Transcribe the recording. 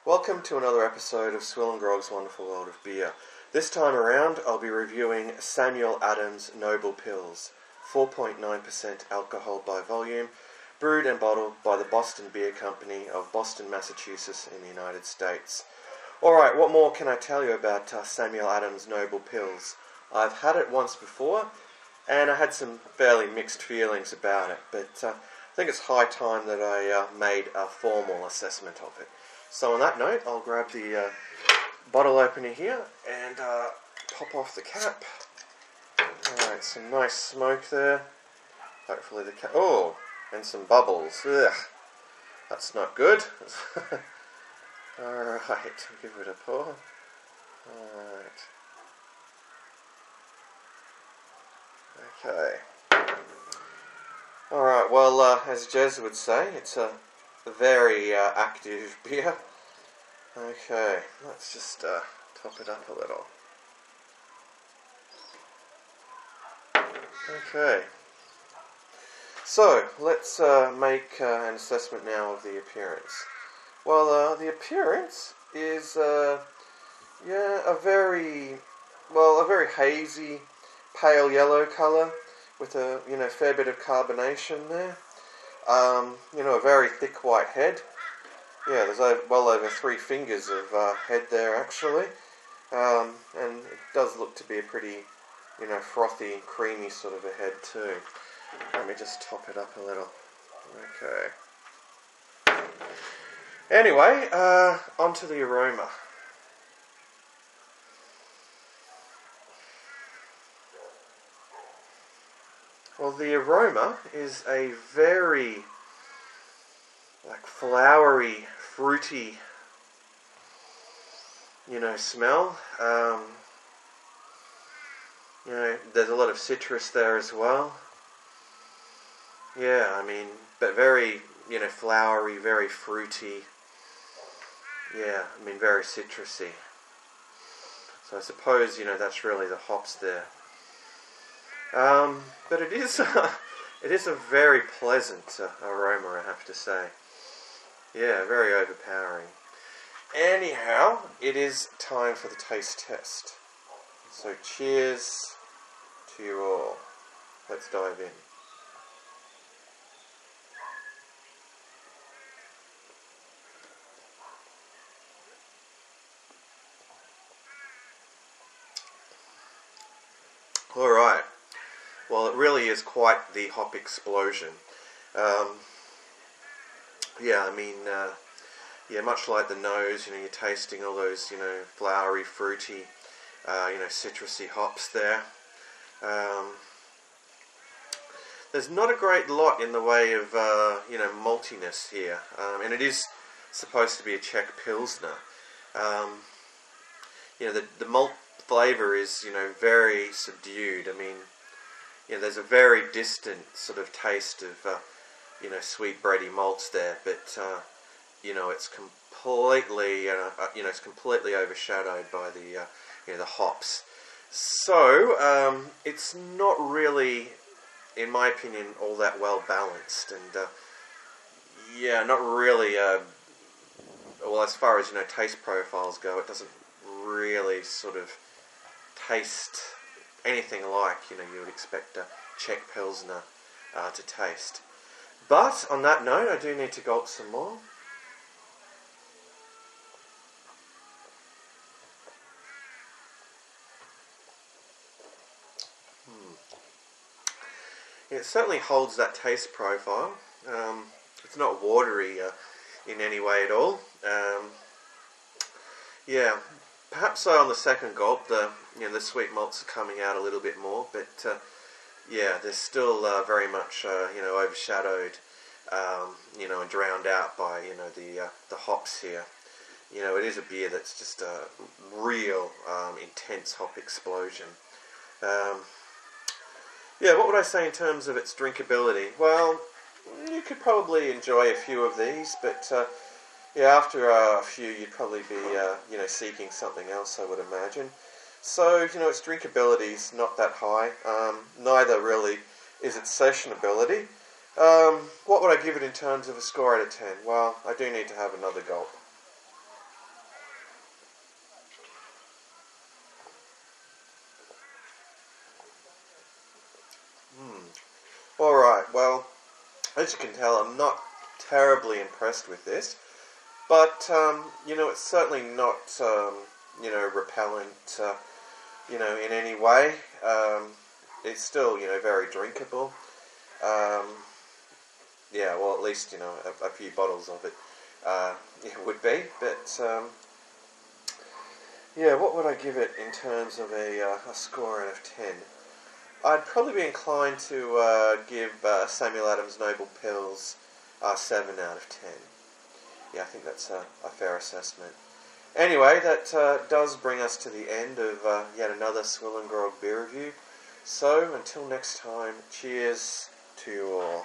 Welcome to another episode of SwillinGrog's Wonderful World of Beer. This time around I'll be reviewing Samuel Adams Noble Pils, 4.9% alcohol by volume, brewed and bottled by the Boston Beer Company of Boston, Massachusetts in the United States. Alright, what more can I tell you about Samuel Adams Noble Pils? I've had it once before and I had some fairly mixed feelings about it, but I think it's high time that I made a formal assessment of it. So on that note, I'll grab the bottle opener here and pop off the cap. Alright, some nice smoke there. Hopefully the cap... Oh! And some bubbles. Ugh! That's not good. Alright, give it a pour. Alright. Okay. Alright, well, as Jez would say, it's a very active beer. Okay, let's just top it up a little. Okay. So, let's make an assessment now of the appearance. Well, the appearance is, a very hazy, pale yellow colour with a, fair bit of carbonation there. A very thick white head. Yeah, there's well over 3 fingers of head there actually. And it does look to be a pretty, frothy, creamy sort of a head too. Let me just top it up a little. Okay. Anyway, onto the aroma. Well, the aroma is a very, flowery, fruity, smell. There's a lot of citrus there as well. Yeah, but very, flowery, very fruity. Yeah, very citrusy. So I suppose, that's really the hops there. But it is a very pleasant aroma, I have to say. Yeah, very overpowering. Anyhow, it is time for the taste test. So cheers to you all. Let's dive in. Alright. Well, it really is quite the hop explosion. Much like the nose, you're tasting all those, flowery, fruity, citrusy hops there. There's not a great lot in the way of, maltiness here, and it is supposed to be a Czech Pilsner. The malt flavour is, very subdued. There's a very distant sort of taste of, sweet bready malts there, but it's completely overshadowed by the hops. So it's not really, in my opinion, all that well balanced, and not really. Well, as far as taste profiles go, it doesn't really sort of taste anything like you would expect a Czech Pilsner to taste. But on that note, I do need to gulp some more. It certainly holds that taste profile. It's not watery in any way at all. Perhaps on the second gulp, the sweet malts are coming out a little bit more, but they're still very much overshadowed, and drowned out by the hops here. It is a beer that's just a real intense hop explosion. What would I say in terms of its drinkability? Well, you could probably enjoy a few of these, but after a few you'd probably be seeking something else, I would imagine. So, its drinkability is not that high. Neither really is its sessionability. What would I give it in terms of a score out of 10? Well, I do need to have another gulp. As you can tell, I'm not terribly impressed with this, but you know, it's certainly not you know, repellent you know, in any way. It's still, you know, very drinkable. Yeah, well, at least, you know, a few bottles of it it would be. But yeah, what would I give it in terms of a score out of 10? I'd probably be inclined to give Samuel Adams Noble Pills 7 out of 10. Yeah, I think that's a fair assessment. Anyway, that does bring us to the end of yet another SwillinGrog beer review. So, until next time, cheers to you all.